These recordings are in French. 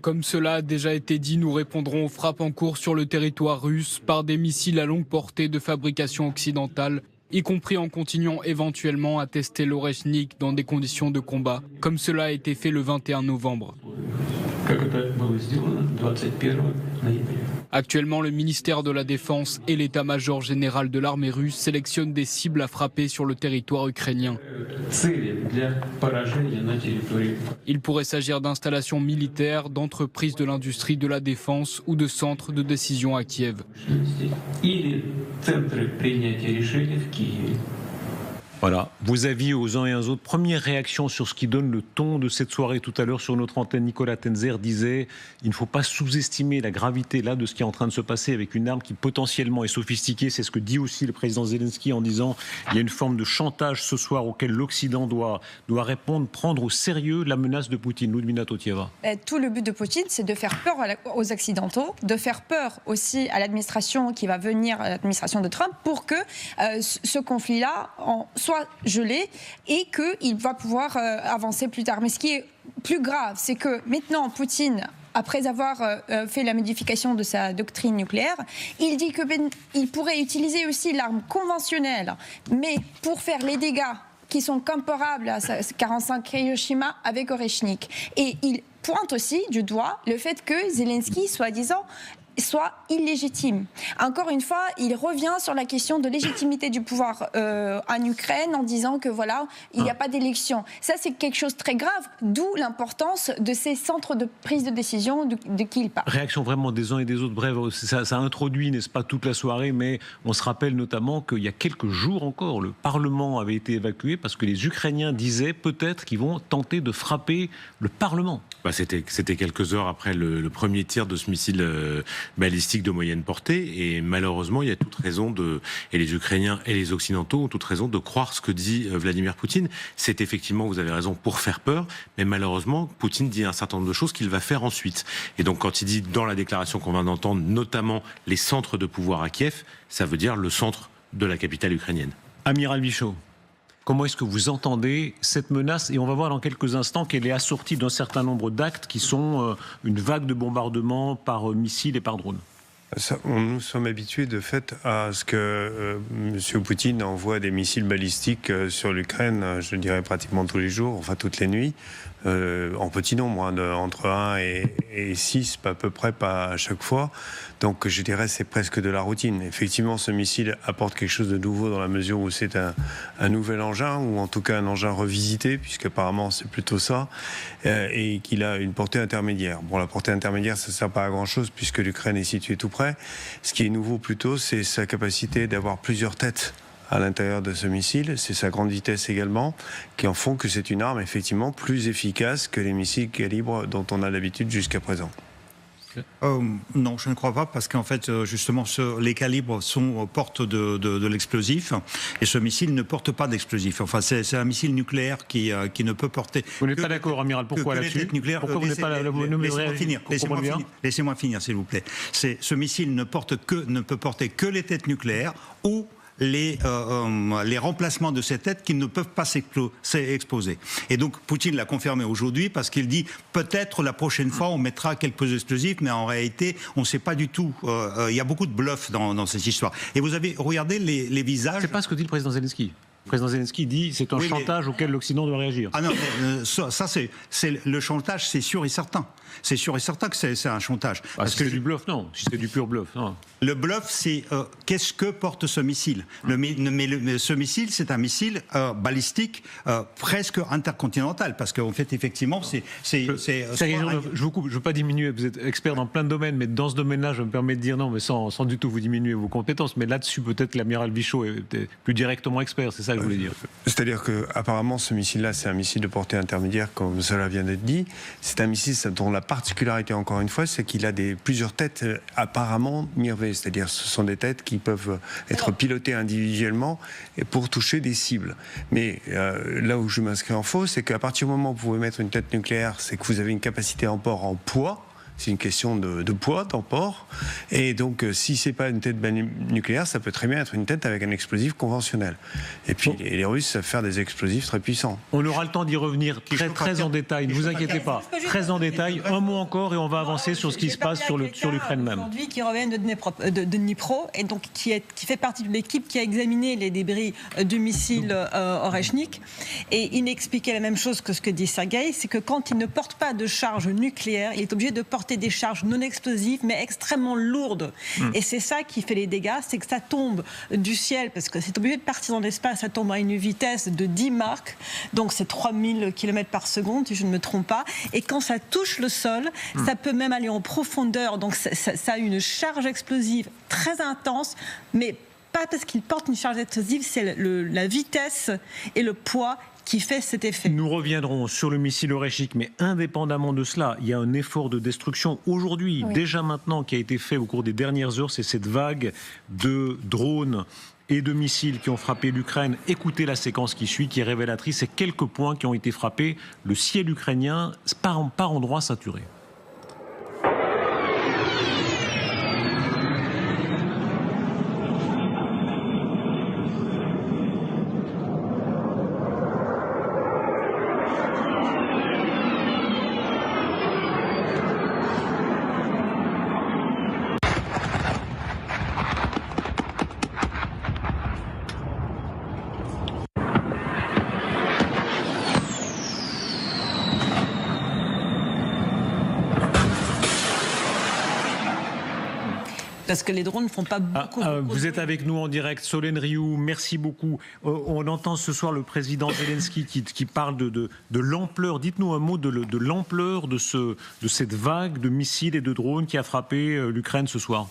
Comme cela a déjà été dit, nous répondrons aux frappes en cours sur le territoire russe par des missiles à longue portée de fabrication occidentale, y compris en continuant éventuellement à tester l'Oreshnik dans des conditions de combat, comme cela a été fait le 21 novembre. Actuellement, le ministère de la Défense et l'état-major général de l'armée russe sélectionnent des cibles à frapper sur le territoire ukrainien. Il pourrait s'agir d'installations militaires, d'entreprises de l'industrie de la défense ou de centres de décision à Kiev. Voilà, vos avis aux uns et aux autres. Première réaction sur ce qui donne le ton de cette soirée tout à l'heure sur notre antenne. Nicolas Tenzer disait il ne faut pas sous-estimer la gravité là de ce qui est en train de se passer avec une arme qui potentiellement est sophistiquée. C'est ce que dit aussi le président Zelensky en disant il y a une forme de chantage ce soir auquel l'Occident doit répondre, prendre au sérieux la menace de Poutine. Ludmila Totieva. Tout le but de Poutine, c'est de faire peur aux Occidentaux, de faire peur aussi à l'administration qui va venir, à l'administration de Trump, pour que ce conflit-là soit gelé et qu'il va pouvoir avancer plus tard. Mais ce qui est plus grave, c'est que maintenant, Poutine, après avoir fait la modification de sa doctrine nucléaire, il dit qu'il pourrait utiliser aussi l'arme conventionnelle, mais pour faire les dégâts qui sont comparables à 45 Hiroshima avec Oreshnik. Et il pointe aussi du doigt le fait que Zelensky, soi-disant, soit illégitime. Encore une fois, il revient sur la question de légitimité du pouvoir en Ukraine en disant que voilà, il n'y a pas d'élection. Ça, c'est quelque chose de très grave, d'où l'importance de ces centres de prise de décision de qui il parle. Réaction vraiment des uns et des autres. Bref, ça introduit, n'est-ce pas, toute la soirée, mais on se rappelle notamment qu'il y a quelques jours encore, le Parlement avait été évacué parce que les Ukrainiens disaient peut-être qu'ils vont tenter de frapper le Parlement. C'était quelques heures après le premier tir de ce missile balistique de moyenne portée, et malheureusement il y a toute raison et les Ukrainiens et les Occidentaux ont toute raison de croire ce que dit Vladimir Poutine. C'est effectivement, vous avez raison, pour faire peur, mais malheureusement Poutine dit un certain nombre de choses qu'il va faire ensuite. Et donc quand il dit dans la déclaration qu'on vient d'entendre, notamment les centres de pouvoir à Kiev, ça veut dire le centre de la capitale ukrainienne. Amiral Michaud, comment est-ce que vous entendez cette menace? Et on va voir dans quelques instants qu'elle est assortie d'un certain nombre d'actes qui sont une vague de bombardements par missiles et par drones. Nous sommes habitués de fait à ce que M. Poutine envoie des missiles balistiques sur l'Ukraine, je dirais pratiquement tous les jours, enfin toutes les nuits, en petit nombre, entre 1 et 6 à peu près, pas à chaque fois. Donc je dirais c'est presque de la routine. Effectivement, ce missile apporte quelque chose de nouveau dans la mesure où c'est un nouvel engin, ou en tout cas un engin revisité, puisqu'apparemment c'est plutôt ça, et qu'il a une portée intermédiaire. Bon, la portée intermédiaire, ça ne sert pas à grand-chose puisque l'Ukraine est située tout près. Ce qui est nouveau plutôt, c'est sa capacité d'avoir plusieurs têtes à l'intérieur de ce missile, c'est sa grande vitesse également, qui en font que c'est une arme effectivement plus efficace que les missiles calibre dont on a l'habitude jusqu'à présent. Non, je ne crois pas, parce qu'en fait, justement, les calibres portent de l'explosif, et ce missile ne porte pas d'explosif. Enfin, c'est un missile nucléaire qui ne peut porter... Vous n'êtes pas d'accord, amiral, pourquoi là-dessus? Pourquoi vous n'êtes pas là? Laissez-moi finir, s'il vous plaît. Ce missile ne peut porter que les têtes nucléaires ou les remplacements de ces têtes qui ne peuvent pas s'exploser. Et donc Poutine l'a confirmé aujourd'hui, parce qu'il dit peut-être la prochaine fois on mettra quelques explosifs, mais en réalité on ne sait pas du tout. Il y a beaucoup de bluff dans cette histoire. Et vous avez regardé les visages. C'est pas ce que dit le président Zelensky. Le président Zelensky dit c'est un chantage auquel l'Occident doit réagir. Ah non, ça c'est le chantage, c'est sûr et certain. C'est sûr et certain que c'est un chantage. Parce que c'est du bluff, non. Si c'est du pur bluff, non. Le bluff, c'est qu'est-ce que porte ce missile. Ce missile, c'est un missile balistique presque intercontinental, parce qu'en fait, effectivement, je vous coupe, je ne veux pas diminuer, vous êtes expert dans plein de domaines, mais dans ce domaine-là, je me permets de dire non, mais sans du tout vous diminuer vos compétences, mais là-dessus, peut-être l'amiral Bichot est plus directement expert, c'est ça que je voulais dire. C'est-à-dire qu'apparemment, ce missile-là, c'est un missile de portée intermédiaire, comme cela vient d'être dit. C'est un missile dont la particularité, encore une fois, c'est qu'il a plusieurs têtes apparemment mirvées, c'est-à-dire ce sont des têtes qui peuvent être pilotées individuellement pour toucher des cibles. Mais là où je m'inscris en faux, c'est qu'à partir du moment où vous pouvez mettre une tête nucléaire, c'est que vous avez une capacité en port en poids, c'est une question de poids, d'emport. Et donc, si c'est pas une tête nucléaire, ça peut très bien être une tête avec un explosif conventionnel. Et puis, les Russes savent faire des explosifs très puissants. On aura le temps d'y revenir très en détail, ne vous inquiétez pas. Très en détail, un mot encore et on va avancer sur ce qui se passe sur l'Ukraine même. Aujourd'hui, qui revient de Dnipro, et donc qui fait partie de l'équipe qui a examiné les débris du missile Oreshnik. Et il expliquait la même chose que ce que dit Sergueï, c'est que quand il ne porte pas de charge nucléaire, il est obligé de porter des charges non explosives, mais extrêmement lourdes. Et c'est ça qui fait les dégâts, c'est que ça tombe du ciel, parce que c'est obligé de partir dans l'espace, ça tombe à une vitesse de 10 Mach, donc c'est 3000 km par seconde, si je ne me trompe pas. Et quand ça touche le sol, ça peut même aller en profondeur, donc ça a une charge explosive très intense, mais pas parce qu'il porte une charge explosive, c'est la vitesse et le poids qui fait cet effet. Nous reviendrons sur le missile Oreshnik, mais indépendamment de cela, il y a un effort de destruction aujourd'hui, déjà maintenant, qui a été fait au cours des dernières heures. C'est cette vague de drones et de missiles qui ont frappé l'Ukraine. Écoutez la séquence qui suit, qui est révélatrice. C'est quelques points qui ont été frappés. Le ciel ukrainien par endroits saturé. Parce que les drones ne font pas beaucoup. Vous êtes avec nous en direct, Solène Rioux, merci beaucoup. On entend ce soir le président Zelensky qui parle de l'ampleur. Dites-nous un mot de l'ampleur de cette vague de missiles et de drones qui a frappé l'Ukraine ce soir.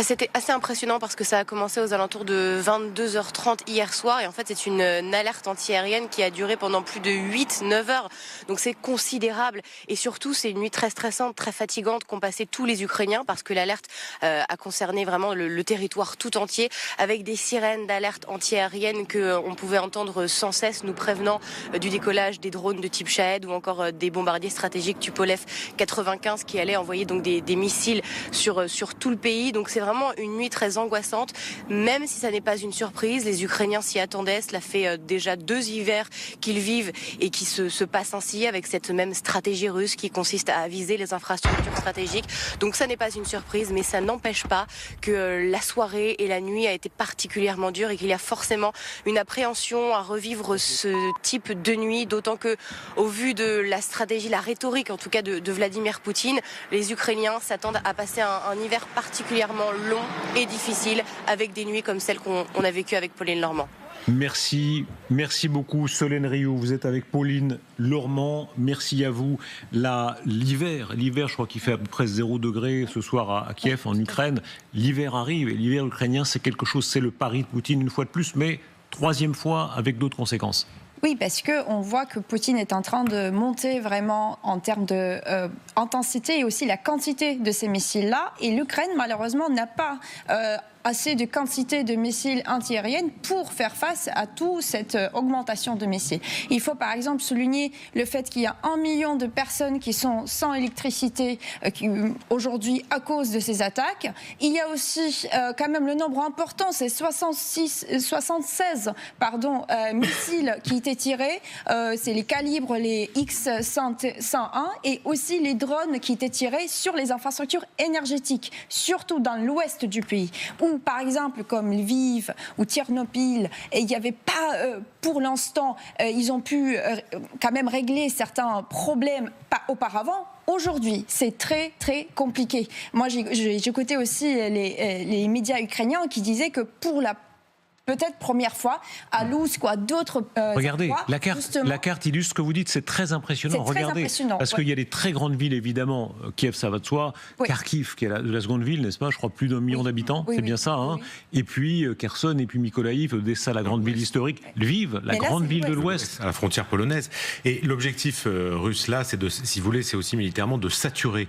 C'était assez impressionnant parce que ça a commencé aux alentours de 22h30 hier soir et en fait c'est une alerte antiaérienne qui a duré pendant plus de 8-9 heures, donc c'est considérable et surtout c'est une nuit très stressante, très fatigante qu'ont passé tous les Ukrainiens parce que l'alerte a concerné vraiment le territoire tout entier avec des sirènes d'alerte antiaérienne qu'on pouvait entendre sans cesse nous prévenant du décollage des drones de type Shahed ou encore des bombardiers stratégiques Tupolev 95 qui allaient envoyer donc des missiles sur tout le pays, donc c'est vraiment une nuit très angoissante, même si ça n'est pas une surprise. Les Ukrainiens s'y attendaient. Cela fait déjà 2 hivers qu'ils vivent et qui se passent ainsi avec cette même stratégie russe qui consiste à viser les infrastructures stratégiques. Donc ça n'est pas une surprise, mais ça n'empêche pas que la soirée et la nuit a été particulièrement dure et qu'il y a forcément une appréhension à revivre ce type de nuit, d'autant que, au vu de la stratégie, la rhétorique en tout cas de Vladimir Poutine, les Ukrainiens s'attendent à passer un hiver particulièrement long et difficile avec des nuits comme celles qu'on a vécues avec Pauline Lormand. Merci beaucoup Solène Rioux, vous êtes avec Pauline Lormand, merci à vous. L'hiver, je crois qu'il fait à peu près 0 degré ce soir à Kiev en Ukraine, l'hiver arrive et l'hiver ukrainien c'est quelque chose, c'est le pari de Poutine une fois de plus, mais 3e fois avec d'autres conséquences. Oui, parce qu'on voit que Poutine est en train de monter vraiment en termes d'intensité et aussi la quantité de ces missiles-là. Et l'Ukraine, malheureusement, n'a pas assez de quantité de missiles antiaériennes pour faire face à toute cette augmentation de missiles. Il faut par exemple souligner le fait qu'il y a 1 million de personnes qui sont sans électricité aujourd'hui à cause de ces attaques. Il y a aussi quand même le nombre important, c'est 76 missiles qui étaient tirés. C'est les calibres, les X-101 et aussi les drones qui étaient tirés sur les infrastructures énergétiques, surtout dans l'ouest du pays, où par exemple comme Lviv ou Tchernobyl, et il n'y avait pas, pour l'instant, ils ont pu quand même régler certains problèmes auparavant. Aujourd'hui, c'est très très compliqué. Moi, j'écoutais aussi les médias ukrainiens qui disaient que pour la peut-être première fois à Luz, d'autres. Regardez, la carte illustre ce que vous dites, c'est très impressionnant. C'est très impressionnant, parce qu'il y a des très grandes villes, évidemment. Kiev, ça va de soi. Oui. Kharkiv, qui est la seconde ville, n'est-ce pas? Je crois plus d'1 million d'habitants, c'est bien ça. Hein, et puis Kherson, et puis Mykolaiv, Odessa, la grande ville historique. Lviv, la grande ville de l'Ouest. À la frontière polonaise. Et l'objectif russe, là, c'est si vous voulez, c'est aussi militairement de saturer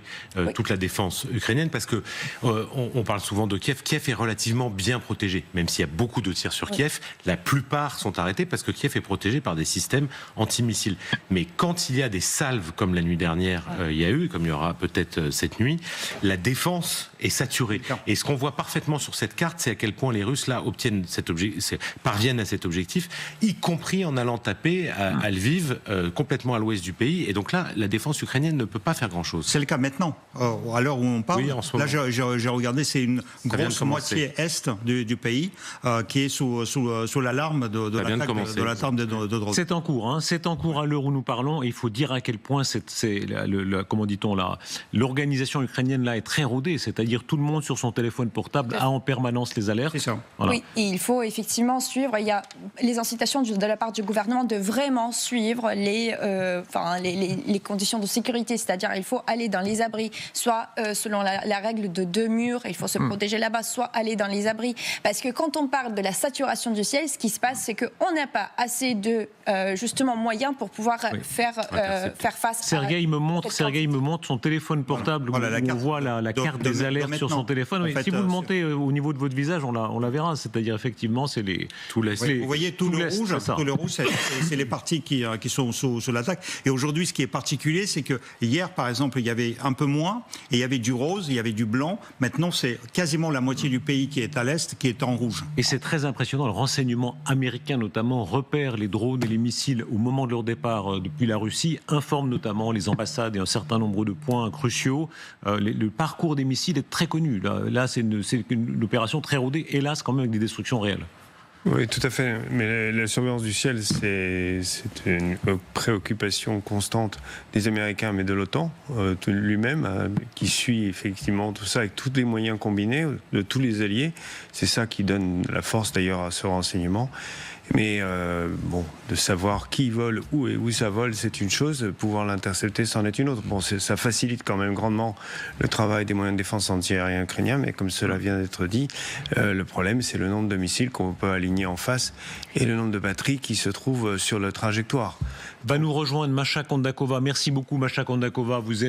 toute la défense ukrainienne, parce que on parle souvent de Kiev. Kiev est relativement bien protégé, même s'il y a beaucoup de tirs tire sur Kiev, la plupart sont arrêtés parce que Kiev est protégé par des systèmes antimissiles. Mais quand il y a des salves, comme la nuit dernière il y a eu, comme il y aura peut-être cette nuit, la défense est saturée. Et ce qu'on voit parfaitement sur cette carte, c'est à quel point les Russes là parviennent à cet objectif, y compris en allant taper à Lviv, complètement à l'ouest du pays. Et donc là, la défense ukrainienne ne peut pas faire grand-chose. C'est le cas maintenant. À l'heure où on parle, oui, en ce moment. Là j'ai regardé, c'est une grosse moitié est du pays qui est sous l'alarme de l'attaque de drones. C'est en cours, hein. C'est en cours à l'heure où nous parlons. Et il faut dire à quel point comment dit-on là, l'organisation ukrainienne là est très rodée, c'est-à-dire tout le monde sur son téléphone portable a en permanence les alertes. C'est ça. Voilà. Oui, et il faut effectivement suivre. Il y a les incitations de la part du gouvernement de vraiment suivre les conditions de sécurité, c'est-à-dire il faut aller dans les abris, soit selon la règle de 2 murs, il faut se protéger là-bas, soit aller dans les abris. Parce que quand on parle de la saturation du ciel, ce qui se passe, c'est qu'on n'a pas assez de justement moyens pour pouvoir faire face Sergueï me montre son téléphone portable où on voit la carte des alertes sur son téléphone. En fait, si vous le montez au niveau de votre visage, on la verra. C'est-à-dire effectivement, c'est les... Vous voyez tout le rouge, c'est les parties qui sont sous l'attaque. Et aujourd'hui, ce qui est particulier, c'est que hier, par exemple, il y avait un peu moins, et il y avait du rose, il y avait du blanc. Maintenant, c'est quasiment la moitié du pays qui est à l'est, qui est en rouge. Et c'est très impressionnant. Le renseignement américain, notamment, repère les drones et les missiles au moment de leur départ depuis la Russie, informe notamment les ambassades et un certain nombre de points cruciaux. Le parcours des missiles est très connu. Là c'est une opération très rodée, hélas, quand même avec des destructions réelles. Oui, tout à fait. Mais la surveillance du ciel, c'est une préoccupation constante des Américains, mais de l'OTAN lui-même, qui suit effectivement tout ça avec tous les moyens combinés de tous les alliés. C'est ça qui donne la force d'ailleurs à ce renseignement. Mais de savoir qui vole, où et où ça vole, c'est une chose. Pouvoir l'intercepter, c'en est une autre. Bon, ça facilite quand même grandement le travail des moyens de défense antiaériens ukrainiens, mais comme cela vient d'être dit, le problème, c'est le nombre de missiles qu'on peut aligner en face et le nombre de batteries qui se trouvent sur la trajectoire. Va nous rejoindre Masha Kondakova. Merci beaucoup Masha Kondakova. Vous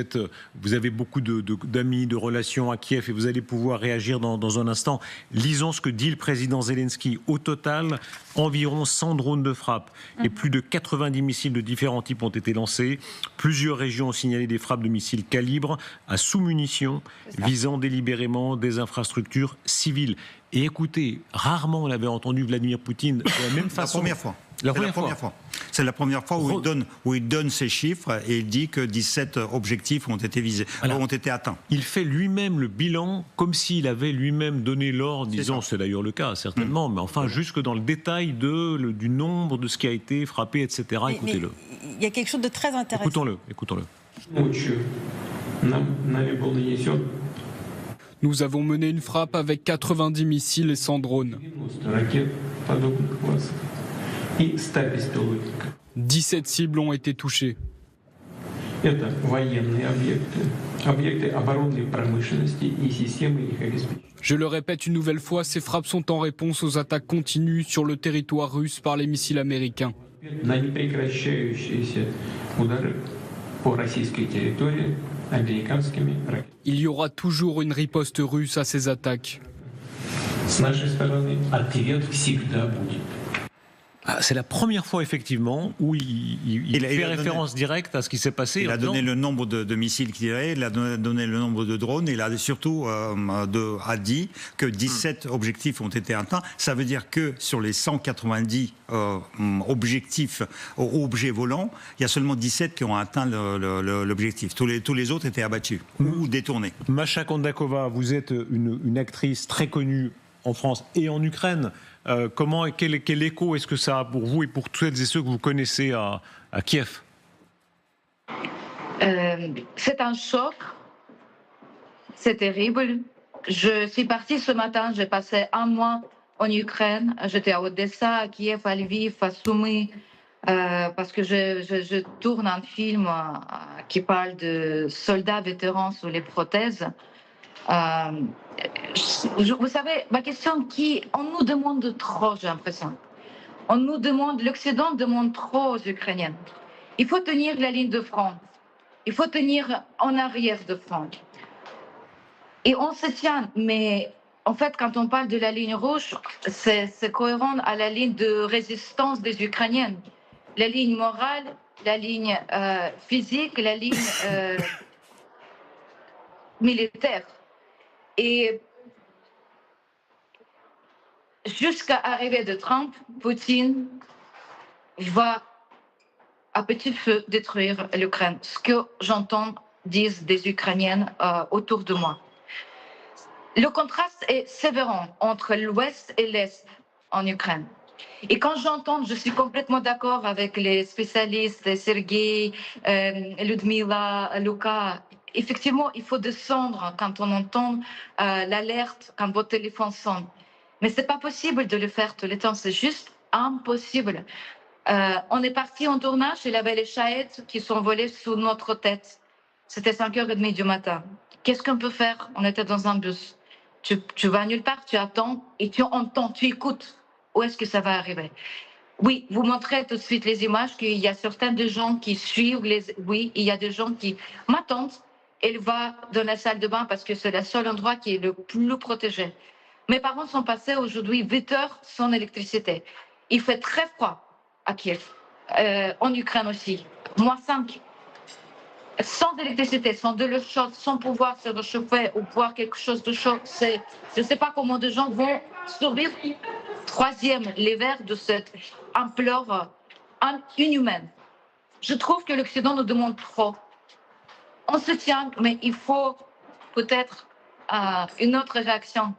avez beaucoup d'amis, de relations à Kiev et vous allez pouvoir réagir dans un instant. Lisons ce que dit le président Zelensky. Au total, environ 100 drones de frappe et plus de 90 missiles de différents types ont été lancés. Plusieurs régions ont signalé des frappes de missiles calibre à sous-munitions visant délibérément des infrastructures civiles. Et écoutez, rarement on avait entendu Vladimir Poutine de la même façon. La première fois. C'est la première fois où il donne ces chiffres et il dit que 17 objectifs ont été visés, ont été atteints. Il fait lui-même le bilan comme s'il avait lui-même donné l'ordre, disant, c'est d'ailleurs le cas certainement, mais enfin jusque dans le détail du nombre de ce qui a été frappé, etc. Écoutez-le. Il y a quelque chose de très intéressant. Écoutons-le. Nous avons mené une frappe avec 90 missiles et 100 drones. 17 cibles ont été touchées. Je le répète une nouvelle fois, ces frappes sont en réponse aux attaques continues sur le territoire russe par les missiles américains. Il y aura toujours une riposte russe à ces attaques. C'est la première fois effectivement où il fait référence directe à ce qui s'est passé. Il a donné le nombre de missiles qu'il avait, il a donné le nombre de drones, et il a surtout a dit que 17 objectifs ont été atteints. Ça veut dire que sur les 190 objectifs, objets volants, il y a seulement 17 qui ont atteint l'objectif. Tous les autres étaient abattus ou détournés. Masha Kondakova, vous êtes une actrice très connue en France et en Ukraine. Quel écho est-ce que ça a pour vous et pour toutes celles et ceux que vous connaissez à Kiev? C'est un choc, c'est terrible. Je suis partie ce matin, j'ai passé un mois en Ukraine. J'étais à Odessa, à Kiev, à Lviv, à Soumy, parce que je tourne un film qui parle de soldats vétérans sous les prothèses. Vous savez, ma question, on nous demande trop, j'ai l'impression. L'Occident demande trop aux Ukrainiens. Il faut tenir la ligne de front. Il faut tenir en arrière de front. Et on se tient, mais en fait, quand on parle de la ligne rouge, c'est cohérent à la ligne de résistance des Ukrainiens. La ligne morale, la ligne physique, la ligne militaire. Et jusqu'à l'arrivée de Trump, Poutine va à petit feu détruire l'Ukraine. Ce que j'entends disent des Ukrainiennes autour de moi. Le contraste est sévère entre l'Ouest et l'Est en Ukraine. Et quand j'entends, je suis complètement d'accord avec les spécialistes, Sergei, Ludmila, Luca. Effectivement, il faut descendre quand on entend l'alerte, quand votre téléphone sonne. Mais ce n'est pas possible de le faire tout le temps, c'est juste impossible. On est parti en tournage, il y avait les chahettes qui sont volées sous notre tête. C'était 5h30 du matin. Qu'est-ce qu'on peut faire? On était dans un bus. Tu vas nulle part, tu attends et tu entends, tu écoutes. Où est-ce que ça va arriver? Oui, vous montrez tout de suite les images qu'il y a certains de gens qui suivent Oui, il y a des gens qui m'attendent. Elle va dans la salle de bain parce que c'est le seul endroit qui est le plus protégé. Mes parents sont passés aujourd'hui 8 heures sans électricité. Il fait très froid à Kiev, en Ukraine aussi. -5. Sans électricité, sans de l'eau chaude, sans pouvoir se réchauffer ou boire quelque chose de chaud, je ne sais pas comment des gens vont survivre. Troisième, l'hiver de cette ampleur inhumaine. Je trouve que l'Occident nous demande trop. On se tient, mais il faut peut-être une autre réaction.